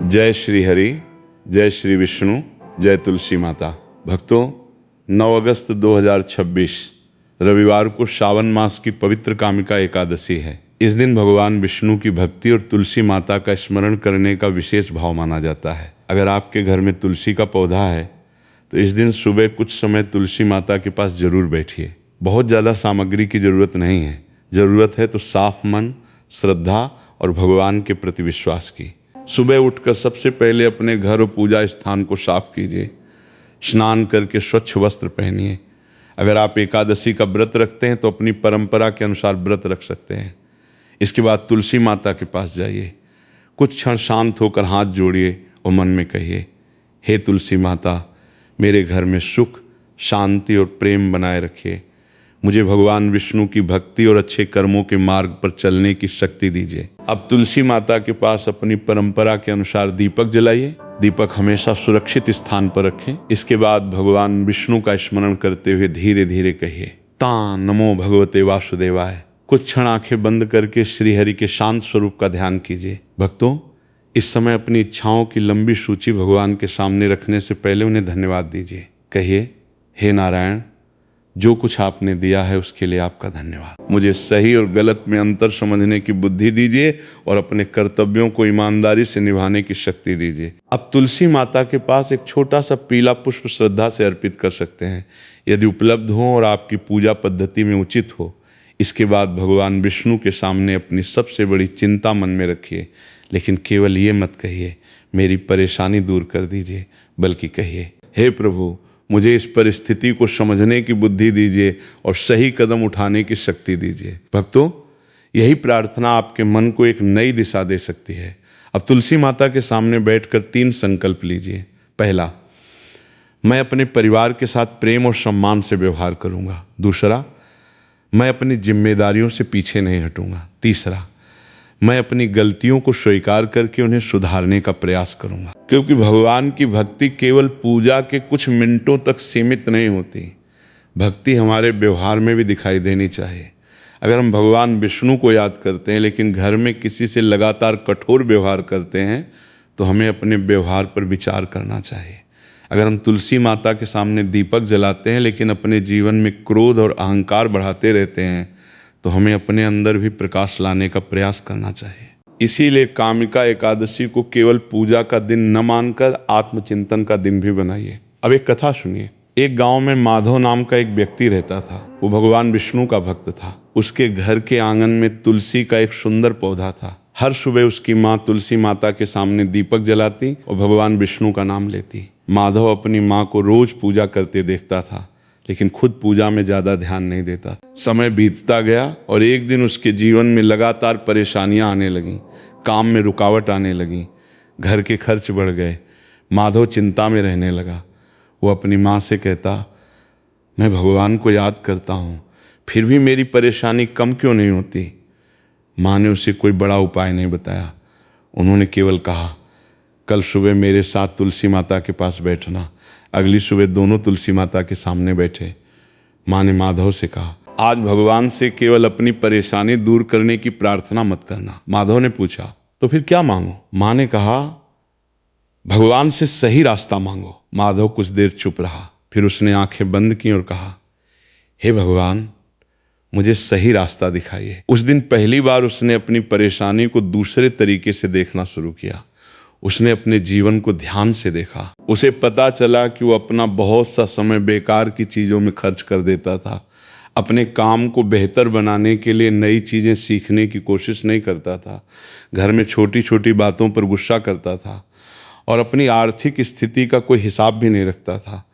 जय श्री हरि, जय श्री विष्णु, जय तुलसी माता। भक्तों, 9 अगस्त 2026 रविवार को श्रावण मास की पवित्र कामिका एकादशी है। इस दिन भगवान विष्णु की भक्ति और तुलसी माता का स्मरण करने का विशेष भाव माना जाता है। अगर आपके घर में तुलसी का पौधा है तो इस दिन सुबह कुछ समय तुलसी माता के पास जरूर बैठिए। बहुत ज़्यादा सामग्री की जरूरत नहीं है, जरूरत है तो साफ मन, श्रद्धा और भगवान के प्रति विश्वास की। सुबह उठकर सबसे पहले अपने घर और पूजा स्थान को साफ कीजिए। स्नान करके स्वच्छ वस्त्र पहनिए। अगर आप एकादशी का व्रत रखते हैं तो अपनी परंपरा के अनुसार व्रत रख सकते हैं। इसके बाद तुलसी माता के पास जाइए। कुछ क्षण शांत होकर हाथ जोड़िए और मन में कहिए, हे तुलसी माता, मेरे घर में सुख, शांति और प्रेम बनाए रखिए। मुझे भगवान विष्णु की भक्ति और अच्छे कर्मों के मार्ग पर चलने की शक्ति दीजिए। अब तुलसी माता के पास अपनी परंपरा के अनुसार दीपक जलाइए। दीपक हमेशा सुरक्षित स्थान पर रखें। इसके बाद भगवान विष्णु का स्मरण करते हुए धीरे धीरे कहिए, ता नमो भगवते वासुदेवाय। कुछ क्षण आंखें बंद करके श्री हरि के शांत स्वरूप का ध्यान कीजिए। भक्तों, इस समय अपनी इच्छाओं की लंबी सूची भगवान के सामने रखने से पहले उन्हें धन्यवाद दीजिए। कहिए, हे नारायण, जो कुछ आपने दिया है उसके लिए आपका धन्यवाद। मुझे सही और गलत में अंतर समझने की बुद्धि दीजिए और अपने कर्तव्यों को ईमानदारी से निभाने की शक्ति दीजिए। अब तुलसी माता के पास एक छोटा सा पीला पुष्प श्रद्धा से अर्पित कर सकते हैं, यदि उपलब्ध हो और आपकी पूजा पद्धति में उचित हो। इसके बाद भगवान विष्णु के सामने अपनी सबसे बड़ी चिंता मन में रखिए, लेकिन केवल ये मत कहिए मेरी परेशानी दूर कर दीजिए, बल्कि कहिए, हे प्रभु, मुझे इस परिस्थिति को समझने की बुद्धि दीजिए और सही कदम उठाने की शक्ति दीजिए। भक्तों, यही प्रार्थना आपके मन को एक नई दिशा दे सकती है। अब तुलसी माता के सामने बैठकर 3 संकल्प लीजिए। पहला, मैं अपने परिवार के साथ प्रेम और सम्मान से व्यवहार करूंगा। दूसरा, मैं अपनी जिम्मेदारियों से पीछे नहीं हटूंगा। तीसरा, मैं अपनी गलतियों को स्वीकार करके उन्हें सुधारने का प्रयास करूंगा। क्योंकि भगवान की भक्ति केवल पूजा के कुछ मिनटों तक सीमित नहीं होती। भक्ति हमारे व्यवहार में भी दिखाई देनी चाहिए। अगर हम भगवान विष्णु को याद करते हैं लेकिन घर में किसी से लगातार कठोर व्यवहार करते हैं तो हमें अपने व्यवहार पर विचार करना चाहिए। अगर हम तुलसी माता के सामने दीपक जलाते हैं लेकिन अपने जीवन में क्रोध और अहंकार बढ़ाते रहते हैं तो हमें अपने अंदर भी प्रकाश लाने का प्रयास करना चाहिए। इसीलिए कामिका एकादशी को केवल पूजा का दिन न मानकर आत्मचिंतन का दिन भी बनाइए। अब एक कथा सुनिए। एक गांव में माधव नाम का एक व्यक्ति रहता था। वो भगवान विष्णु का भक्त था। उसके घर के आंगन में तुलसी का एक सुंदर पौधा था। हर सुबह उसकी माँ तुलसी माता के सामने दीपक जलाती और भगवान विष्णु का नाम लेती। माधव अपनी माँ को रोज पूजा करते देखता था, लेकिन खुद पूजा में ज्यादा ध्यान नहीं देता। समय बीतता गया और एक दिन उसके जीवन में लगातार परेशानियां आने लगीं। काम में रुकावट आने लगी, घर के खर्च बढ़ गए। माधव चिंता में रहने लगा। वो अपनी माँ से कहता, मैं भगवान को याद करता हूँ, फिर भी मेरी परेशानी कम क्यों नहीं होती। माँ ने उसे कोई बड़ा उपाय नहीं बताया। उन्होंने केवल कहा, कल सुबह मेरे साथ तुलसी माता के पास बैठना। अगली सुबह दोनों तुलसी माता के सामने बैठे। माँ ने माधव से कहा, आज भगवान से केवल अपनी परेशानी दूर करने की प्रार्थना मत करना। माधव ने पूछा, तो फिर क्या मांगो? माँ ने कहा, भगवान से सही रास्ता मांगो। माधव कुछ देर चुप रहा, फिर उसने आंखें बंद की और कहा, हे भगवान, मुझे सही रास्ता दिखाइए। उस दिन पहली बार उसने अपनी परेशानी को दूसरे तरीके से देखना शुरू किया। उसने अपने जीवन को ध्यान से देखा। उसे पता चला कि वो अपना बहुत सा समय बेकार की चीज़ों में खर्च कर देता था। अपने काम को बेहतर बनाने के लिए नई चीज़ें सीखने की कोशिश नहीं करता था। घर में छोटी छोटी बातों पर गुस्सा करता था और अपनी आर्थिक स्थिति का कोई हिसाब भी नहीं रखता था।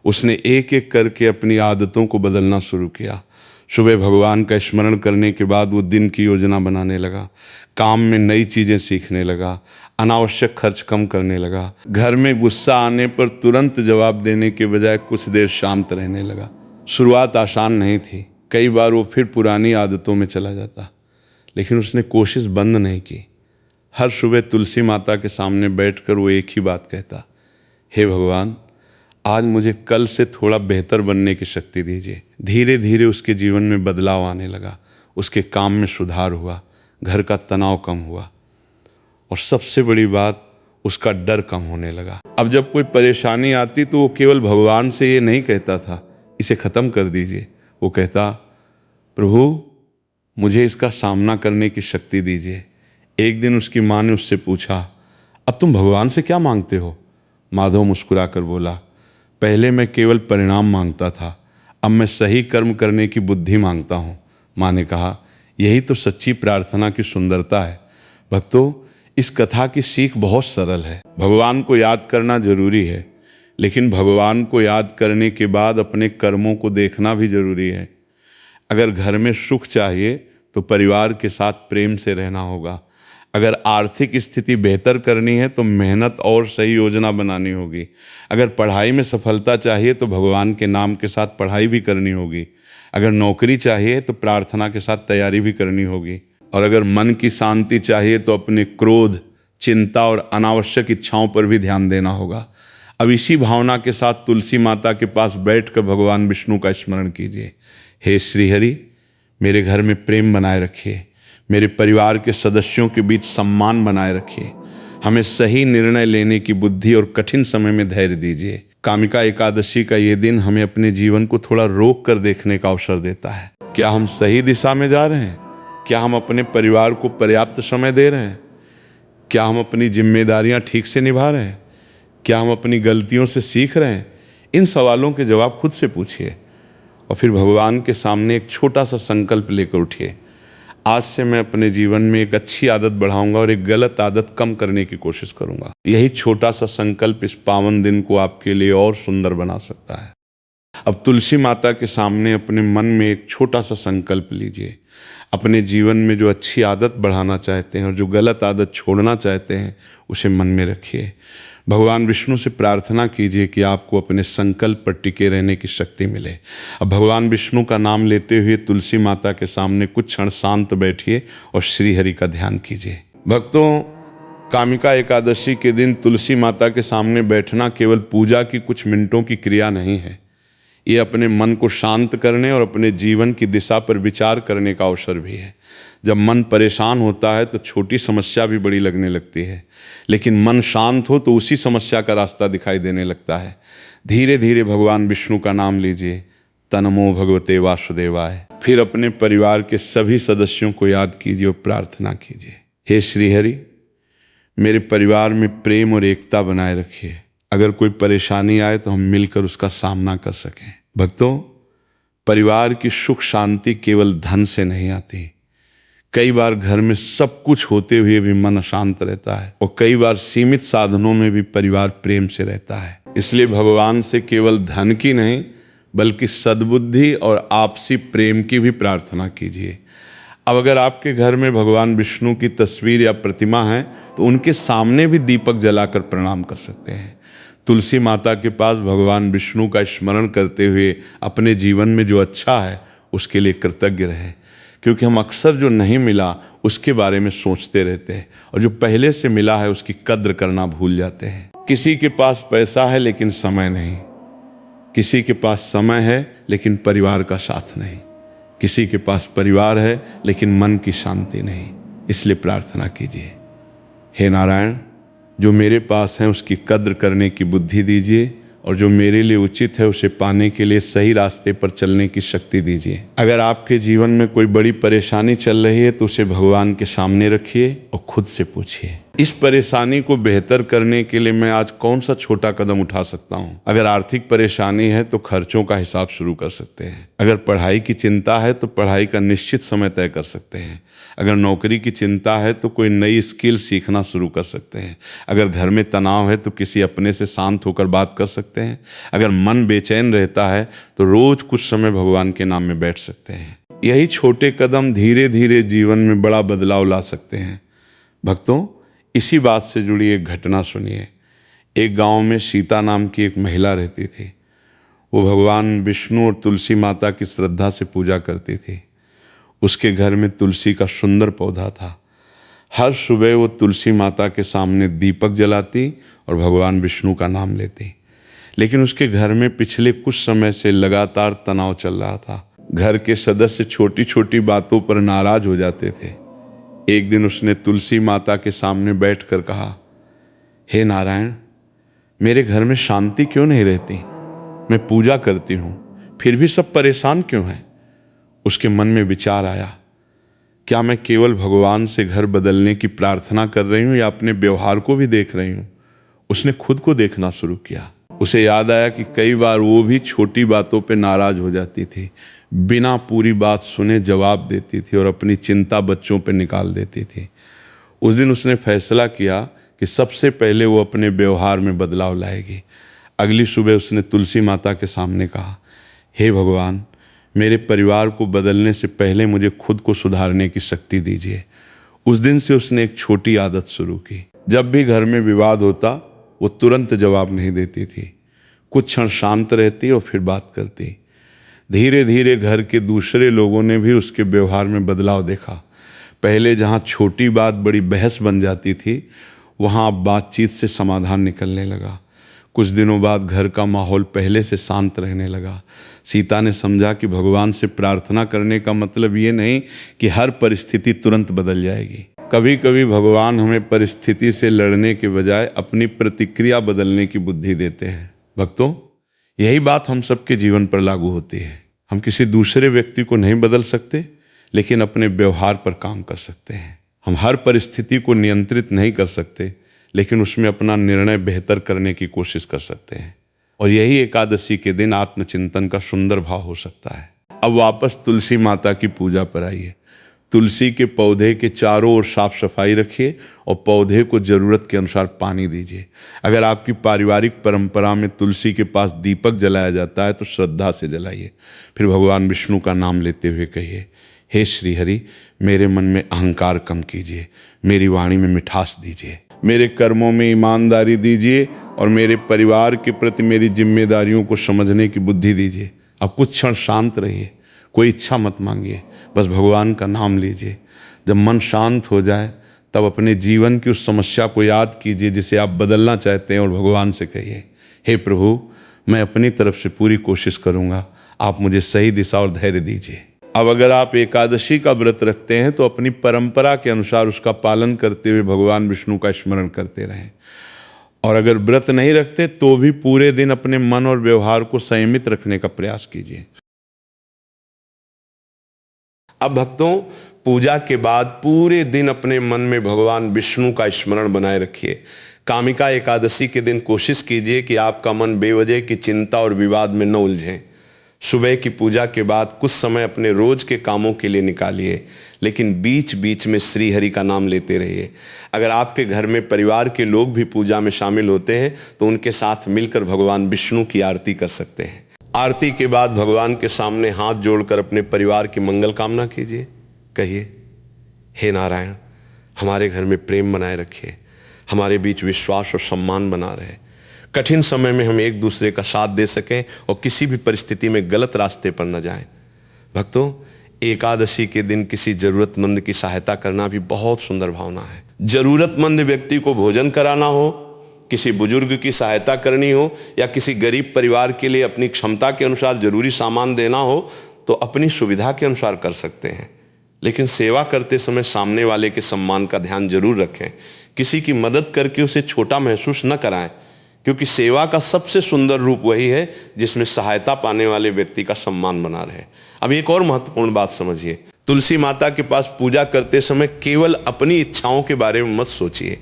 उसने एक एक करके अपनी आदतों को बदलना शुरू किया। सुबह भगवान का स्मरण करने के बाद वो दिन की योजना बनाने लगा। काम में नई चीज़ें सीखने लगा। अनावश्यक खर्च कम करने लगा। घर में गुस्सा आने पर तुरंत जवाब देने के बजाय कुछ देर शांत रहने लगा। शुरुआत आसान नहीं थी। कई बार वो फिर पुरानी आदतों में चला जाता, लेकिन उसने कोशिश बंद नहीं की। हर सुबह तुलसी माता के सामने बैठकर वो एक ही बात कहता, हे भगवान, आज मुझे कल से थोड़ा बेहतर बनने की शक्ति दीजिए। धीरे धीरे उसके जीवन में बदलाव आने लगा। उसके काम में सुधार हुआ, घर का तनाव कम हुआ और सबसे बड़ी बात, उसका डर कम होने लगा। अब जब कोई परेशानी आती तो वो केवल भगवान से ये नहीं कहता था इसे ख़त्म कर दीजिए, वो कहता प्रभु मुझे इसका सामना करने की शक्ति दीजिए। एक दिन उसकी माँ ने उससे पूछा, अब तुम भगवान से क्या मांगते हो? माधव मुस्कुरा कर बोला, पहले मैं केवल परिणाम मांगता था, अब मैं सही कर्म करने की बुद्धि मांगता हूँ। माँ ने कहा, यही तो सच्ची प्रार्थना की सुंदरता है। भक्तों, इस कथा की सीख बहुत सरल है। भगवान को याद करना जरूरी है, लेकिन भगवान को याद करने के बाद अपने कर्मों को देखना भी जरूरी है। अगर घर में सुख चाहिए तो परिवार के साथ प्रेम से रहना होगा। अगर आर्थिक स्थिति बेहतर करनी है तो मेहनत और सही योजना बनानी होगी। अगर पढ़ाई में सफलता चाहिए तो भगवान के नाम के साथ पढ़ाई भी करनी होगी। अगर नौकरी चाहिए तो प्रार्थना के साथ तैयारी भी करनी होगी। और अगर मन की शांति चाहिए तो अपने क्रोध, चिंता और अनावश्यक इच्छाओं पर भी ध्यान देना होगा। अब इसी भावना के साथ तुलसी माता के पास बैठकर भगवान विष्णु का स्मरण कीजिए। हे श्रीहरि, मेरे घर में प्रेम बनाए रखिए, मेरे परिवार के सदस्यों के बीच सम्मान बनाए रखिए, हमें सही निर्णय लेने की बुद्धि और कठिन समय में धैर्य दीजिए। कामिका एकादशी का ये दिन हमें अपने जीवन को थोड़ा रोक कर देखने का अवसर देता है। क्या हम सही दिशा में जा रहे हैं? क्या हम अपने परिवार को पर्याप्त समय दे रहे हैं? क्या हम अपनी जिम्मेदारियां ठीक से निभा रहे हैं? क्या हम अपनी गलतियों से सीख रहे हैं? इन सवालों के जवाब खुद से पूछिए और फिर भगवान के सामने एक छोटा सा संकल्प लेकर उठिए। आज से मैं अपने जीवन में एक अच्छी आदत बढ़ाऊंगा और एक गलत आदत कम करने की कोशिश करूंगा। यही छोटा सा संकल्प इस पावन दिन को आपके लिए और सुंदर बना सकता है। अब तुलसी माता के सामने अपने मन में एक छोटा सा संकल्प लीजिए। अपने जीवन में जो अच्छी आदत बढ़ाना चाहते हैं और जो गलत आदत छोड़ना चाहते हैं उसे मन में रखिए। भगवान विष्णु से प्रार्थना कीजिए कि आपको अपने संकल्प पर टिके रहने की शक्ति मिले। अब भगवान विष्णु का नाम लेते हुए तुलसी माता के सामने कुछ क्षण शांत बैठिए और श्री हरि का ध्यान कीजिए। भक्तों, कामिका एकादशी के दिन तुलसी माता के सामने बैठना केवल पूजा की कुछ मिनटों की क्रिया नहीं है। ये अपने मन को शांत करने और अपने जीवन की दिशा पर विचार करने का अवसर भी है। जब मन परेशान होता है तो छोटी समस्या भी बड़ी लगने लगती है, लेकिन मन शांत हो तो उसी समस्या का रास्ता दिखाई देने लगता है। धीरे धीरे भगवान विष्णु का नाम लीजिए, तन्मो भगवते वासुदेवाय। फिर अपने परिवार के सभी सदस्यों को याद कीजिए और प्रार्थना कीजिए, हे श्रीहरि, मेरे परिवार में प्रेम और एकता बनाए रखिए। अगर कोई परेशानी आए तो हम मिलकर उसका सामना कर सकें। भक्तों, परिवार की सुख शांति केवल धन से नहीं आती। कई बार घर में सब कुछ होते हुए भी मन अशांत रहता है और कई बार सीमित साधनों में भी परिवार प्रेम से रहता है। इसलिए भगवान से केवल धन की नहीं बल्कि सद्बुद्धि और आपसी प्रेम की भी प्रार्थना कीजिए। अब अगर आपके घर में भगवान विष्णु की तस्वीर या प्रतिमा है तो उनके सामने भी दीपक जलाकर प्रणाम कर सकते हैं। तुलसी माता के पास भगवान विष्णु का स्मरण करते हुए अपने जीवन में जो अच्छा है उसके लिए कृतज्ञ रहें, क्योंकि हम अक्सर जो नहीं मिला उसके बारे में सोचते रहते हैं और जो पहले से मिला है उसकी कद्र करना भूल जाते हैं। किसी के पास पैसा है लेकिन समय नहीं, किसी के पास समय है लेकिन परिवार का साथ नहीं, किसी के पास परिवार है लेकिन मन की शांति नहीं। इसलिए प्रार्थना कीजिए, हे नारायण, जो मेरे पास है उसकी कद्र करने की बुद्धि दीजिए और जो मेरे लिए उचित है उसे पाने के लिए सही रास्ते पर चलने की शक्ति दीजिए। अगर आपके जीवन में कोई बड़ी परेशानी चल रही है तो उसे भगवान के सामने रखिए और खुद से पूछिए, इस परेशानी को बेहतर करने के लिए मैं आज कौन सा छोटा कदम उठा सकता हूँ। अगर आर्थिक परेशानी है तो खर्चों का हिसाब शुरू कर सकते हैं। अगर पढ़ाई की चिंता है तो पढ़ाई का निश्चित समय तय कर सकते हैं। अगर नौकरी की चिंता है तो कोई नई स्किल सीखना शुरू कर सकते हैं। अगर घर में तनाव है तो किसी अपने से शांत होकर बात कर सकते हैं। अगर मन बेचैन रहता है तो रोज कुछ समय भगवान के नाम में बैठ सकते हैं। यही छोटे कदम धीरे धीरे जीवन में बड़ा बदलाव ला सकते हैं। भक्तों, इसी बात से जुड़ी एक घटना सुनिए। एक गांव में सीता नाम की एक महिला रहती थी। वो भगवान विष्णु और तुलसी माता की श्रद्धा से पूजा करती थी। उसके घर में तुलसी का सुंदर पौधा था। हर सुबह वो तुलसी माता के सामने दीपक जलाती और भगवान विष्णु का नाम लेती। लेकिन उसके घर में पिछले कुछ समय से लगातार तनाव चल रहा था। घर के सदस्य छोटी छोटी बातों पर नाराज हो जाते थे। एक दिन उसने तुलसी माता के सामने बैठकर कहा, हे नारायण, मेरे घर में शांति क्यों नहीं रहती? मैं पूजा करती हूँ, फिर भी सब परेशान क्यों हैं? उसके मन में विचार आया, क्या मैं केवल भगवान से घर बदलने की प्रार्थना कर रही हूँ या अपने व्यवहार को भी देख रही हूँ? उसने खुद को देखना शुरू किया। उसे याद आया कि कई बार वो भी छोटी बातों पे नाराज हो जाती थी, बिना पूरी बात सुने जवाब देती थी और अपनी चिंता बच्चों पे निकाल देती थी। उस दिन उसने फैसला किया कि सबसे पहले वो अपने व्यवहार में बदलाव लाएगी। अगली सुबह उसने तुलसी माता के सामने कहा, हे भगवान, मेरे परिवार को बदलने से पहले मुझे खुद को सुधारने की शक्ति दीजिए। उस दिन से उसने एक छोटी आदत शुरू की। जब भी घर में विवाद होता, वो तुरंत जवाब नहीं देती थी। कुछ क्षण शांत रहती और फिर बात करती। धीरे धीरे घर के दूसरे लोगों ने भी उसके व्यवहार में बदलाव देखा। पहले जहाँ छोटी बात बड़ी बहस बन जाती थी, वहाँ अब बातचीत से समाधान निकलने लगा। कुछ दिनों बाद घर का माहौल पहले से शांत रहने लगा। सीता ने समझा कि भगवान से प्रार्थना करने का मतलब ये नहीं कि हर परिस्थिति तुरंत बदल जाएगी। कभी कभी भगवान हमें परिस्थिति से लड़ने के बजाय अपनी प्रतिक्रिया बदलने की बुद्धि देते हैं। भक्तों, यही बात हम सबके जीवन पर लागू होती है। हम किसी दूसरे व्यक्ति को नहीं बदल सकते, लेकिन अपने व्यवहार पर काम कर सकते हैं। हम हर परिस्थिति को नियंत्रित नहीं कर सकते, लेकिन उसमें अपना निर्णय बेहतर करने की कोशिश कर सकते हैं। और यही एकादशी के दिन आत्मचिंतन का सुंदर भाव हो सकता है। अब वापस तुलसी माता की पूजा पर आइए। तुलसी के पौधे के चारों ओर साफ सफाई रखिए और पौधे को जरूरत के अनुसार पानी दीजिए। अगर आपकी पारिवारिक परंपरा में तुलसी के पास दीपक जलाया जाता है तो श्रद्धा से जलाइए। फिर भगवान विष्णु का नाम लेते हुए कहिए, हे श्री हरि, मेरे मन में अहंकार कम कीजिए, मेरी वाणी में मिठास दीजिए, मेरे कर्मों में ईमानदारी दीजिए और मेरे परिवार के प्रति मेरी जिम्मेदारियों को समझने की बुद्धि दीजिए। अब कुछ क्षण शांत रहिए, कोई इच्छा मत मांगिए, बस भगवान का नाम लीजिए। जब मन शांत हो जाए तब अपने जीवन की उस समस्या को याद कीजिए जिसे आप बदलना चाहते हैं और भगवान से कहिए, हे प्रभु, मैं अपनी तरफ से पूरी कोशिश करूँगा, आप मुझे सही दिशा और धैर्य दीजिए। अब अगर आप एकादशी का व्रत रखते हैं तो अपनी परंपरा के अनुसार उसका पालन करते हुए भगवान विष्णु का स्मरण करते रहें। और अगर व्रत नहीं रखते तो भी पूरे दिन अपने मन और व्यवहार को संयमित रखने का प्रयास कीजिए। अब भक्तों, पूजा के बाद पूरे दिन अपने मन में भगवान विष्णु का स्मरण बनाए रखिए। कामिका एकादशी के दिन कोशिश कीजिए कि आपका मन बेवजह की चिंता और विवाद में न उलझे। सुबह की पूजा के बाद कुछ समय अपने रोज के कामों के लिए निकालिए, लेकिन बीच बीच में श्री हरि का नाम लेते रहिए। अगर आपके घर में परिवार के लोग भी पूजा में शामिल होते हैं तो उनके साथ मिलकर भगवान विष्णु की आरती कर सकते हैं। आरती के बाद भगवान के सामने हाथ जोड़कर अपने परिवार की मंगल कामना कीजिए। कहिए, हे नारायण, हमारे घर में प्रेम बनाए रखिए, हमारे बीच विश्वास और सम्मान बना रहे, कठिन समय में हम एक दूसरे का साथ दे सकें और किसी भी परिस्थिति में गलत रास्ते पर न जाएं। भक्तों, एकादशी के दिन किसी जरूरतमंद की सहायता करना भी बहुत सुंदर भावना है। जरूरतमंद व्यक्ति को भोजन कराना हो, किसी बुजुर्ग की सहायता करनी हो या किसी गरीब परिवार के लिए अपनी क्षमता के अनुसार जरूरी सामान देना हो तो अपनी सुविधा के अनुसार कर सकते हैं, लेकिन सेवा करते समय सामने वाले के सम्मान का ध्यान जरूर रखें। किसी की मदद करके उसे छोटा महसूस न कराएं, क्योंकि सेवा का सबसे सुंदर रूप वही है जिसमें सहायता पाने वाले व्यक्ति का सम्मान बना रहे। अब एक और महत्वपूर्ण बात समझिए, तुलसी माता के पास पूजा करते समय केवल अपनी इच्छाओं के बारे में मत सोचिए।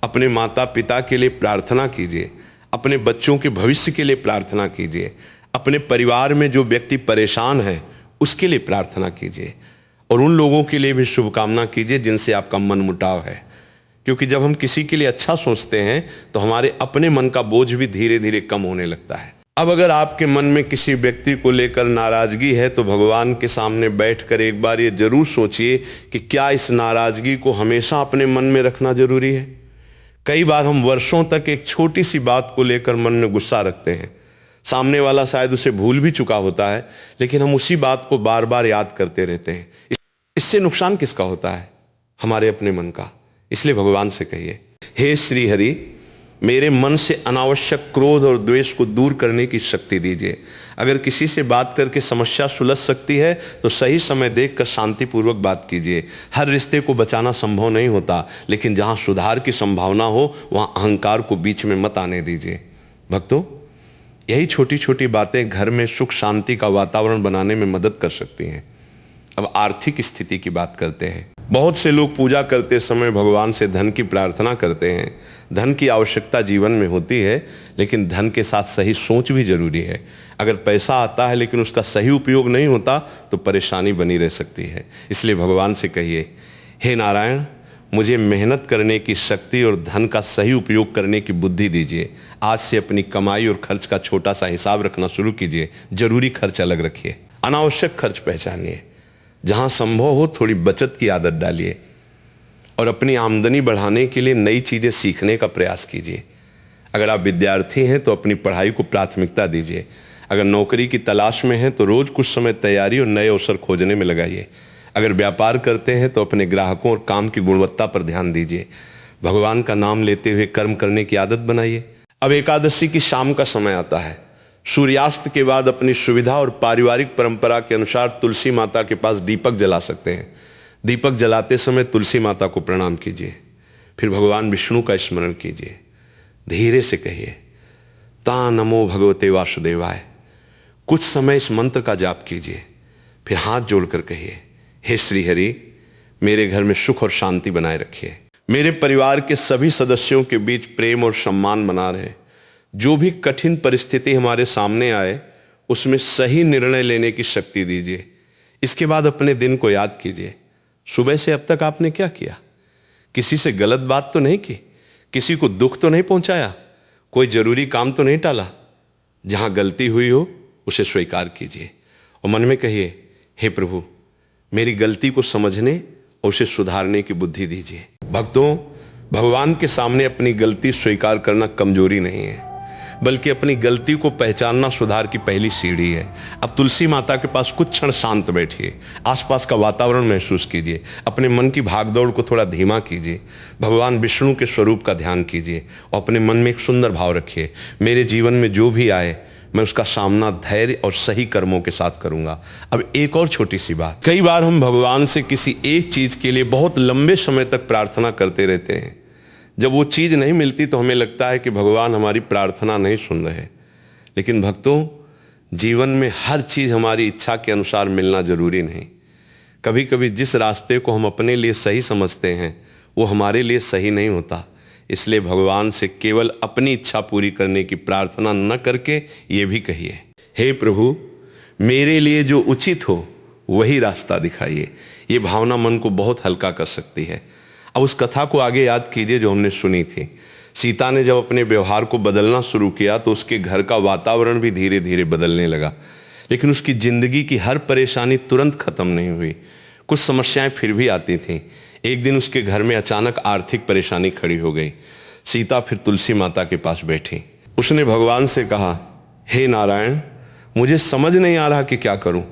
अपने माता पिता के लिए प्रार्थना कीजिए, अपने बच्चों के भविष्य के लिए प्रार्थना कीजिए, अपने परिवार में जो व्यक्ति परेशान है उसके लिए प्रार्थना कीजिए और उन लोगों के लिए भी शुभकामना कीजिए जिनसे आपका मन मुटाव है। क्योंकि जब हम किसी के लिए अच्छा सोचते हैं तो हमारे अपने मन का बोझ भी धीरे धीरे कम होने लगता है। अब अगर आपके मन में किसी व्यक्ति को लेकर नाराजगी है तो भगवान के सामने बैठकर एक बार ये जरूर सोचिए कि क्या इस नाराजगी को हमेशा अपने मन में रखना जरूरी है। कई बार हम वर्षों तक एक छोटी सी बात को लेकर मन में गुस्सा रखते हैं। सामने वाला शायद उसे भूल भी चुका होता है, लेकिन हम उसी बात को बार बार याद करते रहते हैं। इससे नुकसान किसका होता है? हमारे अपने मन का। इसलिए भगवान से कहिए, हे श्री हरि, मेरे मन से अनावश्यक क्रोध और द्वेष को दूर करने की शक्ति दीजिए। अगर किसी से बात करके समस्या सुलझ सकती है तो सही समय देखकर शांतिपूर्वक बात कीजिए। हर रिश्ते को बचाना संभव नहीं होता, लेकिन जहाँ सुधार की संभावना हो वहाँ अहंकार को बीच में मत आने दीजिए। भक्तों, यही छोटी छोटी बातें घर में सुख शांति का वातावरण बनाने में मदद कर सकती हैं। अब आर्थिक स्थिति की बात करते हैं। बहुत से लोग पूजा करते समय भगवान से धन की प्रार्थना करते हैं। धन की आवश्यकता जीवन में होती है, लेकिन धन के साथ सही सोच भी जरूरी है। अगर पैसा आता है लेकिन उसका सही उपयोग नहीं होता तो परेशानी बनी रह सकती है। इसलिए भगवान से कहिए, हे नारायण, मुझे मेहनत करने की शक्ति और धन का सही उपयोग करने की बुद्धि दीजिए। आज से अपनी कमाई और खर्च का छोटा सा हिसाब रखना शुरू कीजिए। जरूरी खर्च अलग रखिए, अनावश्यक खर्च पहचानिए। जहाँ संभव हो थोड़ी बचत की आदत डालिए और अपनी आमदनी बढ़ाने के लिए नई चीज़ें सीखने का प्रयास कीजिए। अगर आप विद्यार्थी हैं तो अपनी पढ़ाई को प्राथमिकता दीजिए। अगर नौकरी की तलाश में हैं तो रोज़ कुछ समय तैयारी और नए अवसर खोजने में लगाइए। अगर व्यापार करते हैं तो अपने ग्राहकों और काम की गुणवत्ता पर ध्यान दीजिए। भगवान का नाम लेते हुए कर्म करने की आदत बनाइए। अब एकादशी की शाम का समय आता है। सूर्यास्त के बाद अपनी सुविधा और पारिवारिक परंपरा के अनुसार तुलसी माता के पास दीपक जला सकते हैं। दीपक जलाते समय तुलसी माता को प्रणाम कीजिए। फिर भगवान विष्णु का स्मरण कीजिए। धीरे से कहिए, ता नमो भगवते वासुदेवाय। कुछ समय इस मंत्र का जाप कीजिए। फिर हाथ जोड़कर कहिए, हे श्री हरि, मेरे घर में सुख और शांति बनाए रखिए। मेरे परिवार के सभी सदस्यों के बीच प्रेम और सम्मान बना रहे। जो भी कठिन परिस्थिति हमारे सामने आए उसमें सही निर्णय लेने की शक्ति दीजिए। इसके बाद अपने दिन को याद कीजिए। सुबह से अब तक आपने क्या किया? किसी से गलत बात तो नहीं की, किसी को दुख तो नहीं पहुंचाया, कोई जरूरी काम तो नहीं टाला। जहां गलती हुई हो उसे स्वीकार कीजिए और मन में कहिए, हे प्रभु, मेरी गलती को समझने और उसे सुधारने की बुद्धि दीजिए। भक्तों, भगवान के सामने अपनी गलती स्वीकार करना कमजोरी नहीं है, बल्कि अपनी गलती को पहचानना सुधार की पहली सीढ़ी है। अब तुलसी माता के पास कुछ क्षण शांत बैठिए। आसपास का वातावरण महसूस कीजिए। अपने मन की भागदौड़ को थोड़ा धीमा कीजिए। भगवान विष्णु के स्वरूप का ध्यान कीजिए और अपने मन में एक सुंदर भाव रखिए, मेरे जीवन में जो भी आए मैं उसका सामना धैर्य और सही कर्मों के साथ करूंगा। अब एक और छोटी सी बात, कई बार हम भगवान से किसी एक चीज के लिए बहुत लंबे समय तक प्रार्थना करते रहते हैं। जब वो चीज़ नहीं मिलती तो हमें लगता है कि भगवान हमारी प्रार्थना नहीं सुन रहे। लेकिन भक्तों, जीवन में हर चीज़ हमारी इच्छा के अनुसार मिलना जरूरी नहीं। कभी कभी जिस रास्ते को हम अपने लिए सही समझते हैं वो हमारे लिए सही नहीं होता। इसलिए भगवान से केवल अपनी इच्छा पूरी करने की प्रार्थना न करके ये भी कहिए, हे प्रभु, मेरे लिए जो उचित हो वही रास्ता दिखाइए। ये भावना मन को बहुत हल्का कर सकती है। अब उस कथा को आगे याद कीजिए जो हमने सुनी थी। सीता ने जब अपने व्यवहार को बदलना शुरू किया तो उसके घर का वातावरण भी धीरे धीरे बदलने लगा। लेकिन उसकी जिंदगी की हर परेशानी तुरंत खत्म नहीं हुई। कुछ समस्याएं फिर भी आती थीं। एक दिन उसके घर में अचानक आर्थिक परेशानी खड़ी हो गई। सीता फिर तुलसी माता के पास बैठी। उसने भगवान से कहा, हे नारायण, मुझे समझ नहीं आ रहा कि क्या करूं।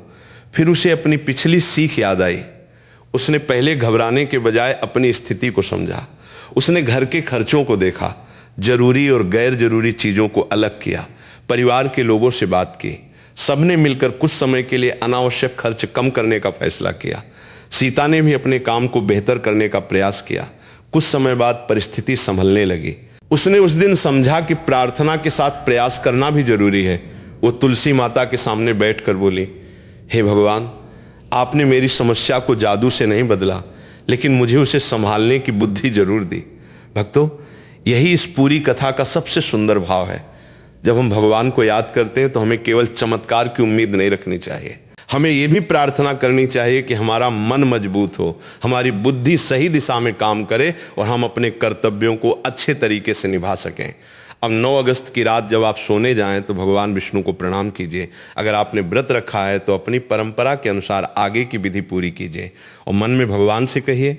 फिर उसे अपनी पिछली सीख याद आई। उसने पहले घबराने के बजाय अपनी स्थिति को समझा। उसने घर के खर्चों को देखा, जरूरी और गैर जरूरी चीजों को अलग किया, परिवार के लोगों से बात की। सबने मिलकर कुछ समय के लिए अनावश्यक खर्च कम करने का फैसला किया। सीता ने भी अपने काम को बेहतर करने का प्रयास किया। कुछ समय बाद परिस्थिति संभलने लगी। उसने उस दिन समझा कि प्रार्थना के साथ प्रयास करना भी जरूरी है। वो तुलसी माता के सामने बैठकर बोली, हे भगवान, आपने मेरी समस्या को जादू से नहीं बदला, लेकिन मुझे उसे संभालने की बुद्धि जरूर दी। भक्तों, यही इस पूरी कथा का सबसे सुंदर भाव है। जब हम भगवान को याद करते हैं तो हमें केवल चमत्कार की उम्मीद नहीं रखनी चाहिए। हमें यह भी प्रार्थना करनी चाहिए कि हमारा मन मजबूत हो, हमारी बुद्धि सही दिशा में काम करे और हम अपने कर्तव्यों को अच्छे तरीके से निभा सकें। अब 9 अगस्त की रात जब आप सोने जाएं तो भगवान विष्णु को प्रणाम कीजिए। अगर आपने व्रत रखा है तो अपनी परंपरा के अनुसार आगे की विधि पूरी कीजिए और मन में भगवान से कहिए,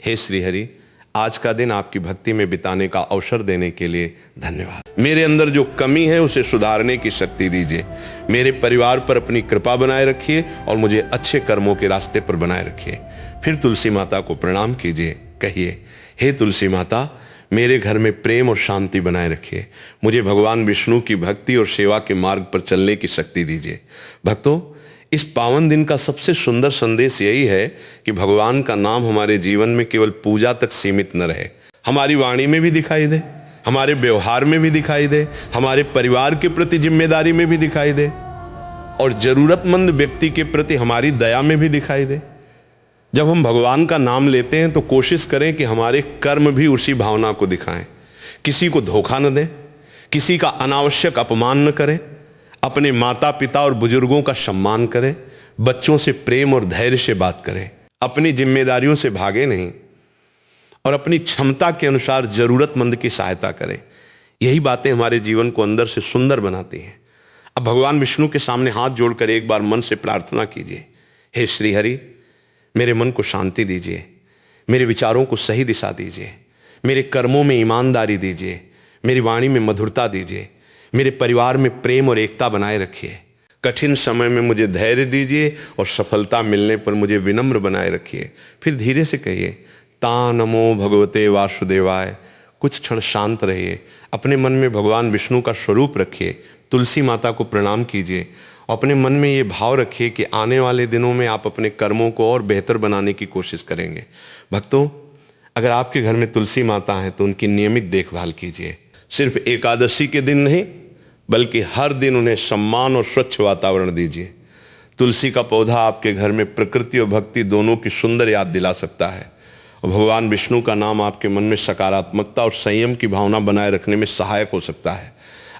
हे श्री हरि, आज का दिन आपकी भक्ति में बिताने का अवसर देने के लिए धन्यवाद। मेरे अंदर जो कमी है उसे सुधारने की शक्ति दीजिए। मेरे परिवार पर अपनी कृपा बनाए रखिए और मुझे अच्छे कर्मों के रास्ते पर बनाए रखिए। फिर तुलसी माता को प्रणाम कीजिए। कहिए, हे तुलसी माता, मेरे घर में प्रेम और शांति बनाए रखिए। मुझे भगवान विष्णु की भक्ति और सेवा के मार्ग पर चलने की शक्ति दीजिए। भक्तों, इस पावन दिन का सबसे सुंदर संदेश यही है कि भगवान का नाम हमारे जीवन में केवल पूजा तक सीमित न रहे, हमारी वाणी में भी दिखाई दे, हमारे व्यवहार में भी दिखाई दे, हमारे परिवार के प्रति जिम्मेदारी में भी दिखाई दे, और जरूरतमंद व्यक्ति के प्रति हमारी दया में भी दिखाई दे। जब हम भगवान का नाम लेते हैं तो कोशिश करें कि हमारे कर्म भी उसी भावना को दिखाएं। किसी को धोखा न दें, किसी का अनावश्यक अपमान न करें, अपने माता पिता और बुजुर्गों का सम्मान करें, बच्चों से प्रेम और धैर्य से बात करें, अपनी जिम्मेदारियों से भागे नहीं और अपनी क्षमता के अनुसार जरूरतमंद की सहायता करें। यही बातें हमारे जीवन को अंदर से सुंदर बनाती हैं। अब भगवान विष्णु के सामने हाथ जोड़कर एक बार मन से प्रार्थना कीजिए, हे श्री हरि, मेरे मन को शांति दीजिए, मेरे विचारों को सही दिशा दीजिए, मेरे कर्मों में ईमानदारी दीजिए, मेरी वाणी में मधुरता दीजिए, मेरे परिवार में प्रेम और एकता बनाए रखिए। कठिन समय में मुझे धैर्य दीजिए और सफलता मिलने पर मुझे विनम्र बनाए रखिए। फिर धीरे से कहिए, ता नमो भगवते वासुदेवाय। कुछ क्षण शांत रहिए, अपने मन में भगवान विष्णु का स्वरूप रखिए, तुलसी माता को प्रणाम कीजिए, अपने मन में ये भाव रखिए कि आने वाले दिनों में आप अपने कर्मों को और बेहतर बनाने की कोशिश करेंगे। भक्तों, अगर आपके घर में तुलसी माता है तो उनकी नियमित देखभाल कीजिए। सिर्फ एकादशी के दिन नहीं, बल्कि हर दिन उन्हें सम्मान और स्वच्छ वातावरण दीजिए। तुलसी का पौधा आपके घर में प्रकृति और भक्ति दोनों की सुंदर याद दिला सकता है, और भगवान विष्णु का नाम आपके मन में सकारात्मकता और संयम की भावना बनाए रखने में सहायक हो सकता है।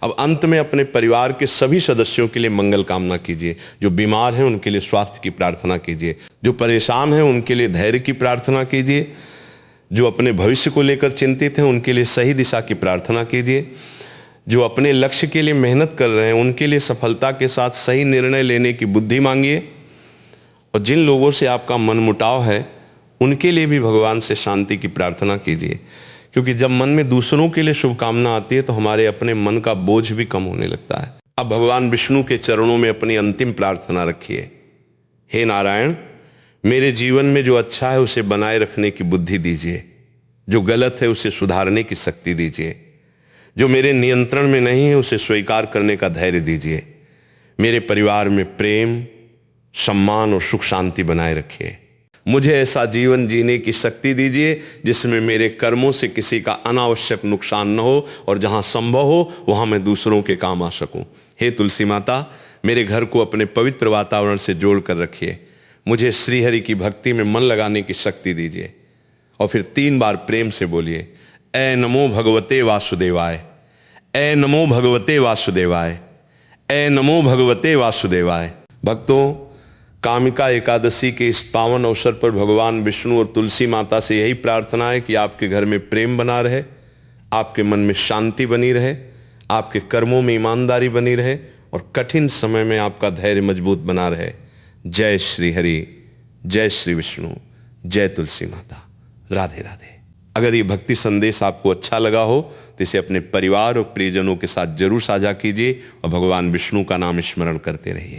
अब अंत में अपने परिवार के सभी सदस्यों के लिए मंगल कामना कीजिए। जो बीमार हैं उनके लिए स्वास्थ्य की प्रार्थना कीजिए, जो परेशान हैं उनके लिए धैर्य की प्रार्थना कीजिए, जो अपने भविष्य को लेकर चिंतित हैं उनके लिए सही दिशा की प्रार्थना कीजिए, जो अपने लक्ष्य के लिए मेहनत कर रहे हैं उनके लिए सफलता के साथ सही निर्णय लेने की बुद्धि मांगिए, और जिन लोगों से आपका मनमुटाव है उनके लिए भी भगवान से शांति की प्रार्थना कीजिए। क्योंकि जब मन में दूसरों के लिए शुभकामना आती है तो हमारे अपने मन का बोझ भी कम होने लगता है। अब भगवान विष्णु के चरणों में अपनी अंतिम प्रार्थना रखिए, हे नारायण, मेरे जीवन में जो अच्छा है उसे बनाए रखने की बुद्धि दीजिए, जो गलत है उसे सुधारने की शक्ति दीजिए, जो मेरे नियंत्रण में नहीं है उसे स्वीकार करने का धैर्य दीजिए। मेरे परिवार में प्रेम, सम्मान और सुख शांति बनाए रखिए। मुझे ऐसा जीवन जीने की शक्ति दीजिए जिसमें मेरे कर्मों से किसी का अनावश्यक नुकसान न हो, और जहां संभव हो वहां मैं दूसरों के काम आ सकूं। हे तुलसी माता, मेरे घर को अपने पवित्र वातावरण से जोड़ कर रखिए। मुझे श्रीहरि की भक्ति में मन लगाने की शक्ति दीजिए। और फिर 3 बार प्रेम से बोलिए, ऐ नमो भगवते वासुदेवाय, ऐ नमो भगवते वासुदेवाय, ऐ नमो भगवते वासुदेवाय। भक्तों, कामिका एकादशी के इस पावन अवसर पर भगवान विष्णु और तुलसी माता से यही प्रार्थना है कि आपके घर में प्रेम बना रहे, आपके मन में शांति बनी रहे, आपके कर्मों में ईमानदारी बनी रहे, और कठिन समय में आपका धैर्य मजबूत बना रहे। जय श्री हरि, जय श्री विष्णु, जय तुलसी माता। राधे राधे। अगर ये भक्ति संदेश आपको अच्छा लगा हो तो इसे अपने परिवार और प्रियजनों के साथ जरूर साझा कीजिए, और भगवान विष्णु का नाम स्मरण करते रहिए।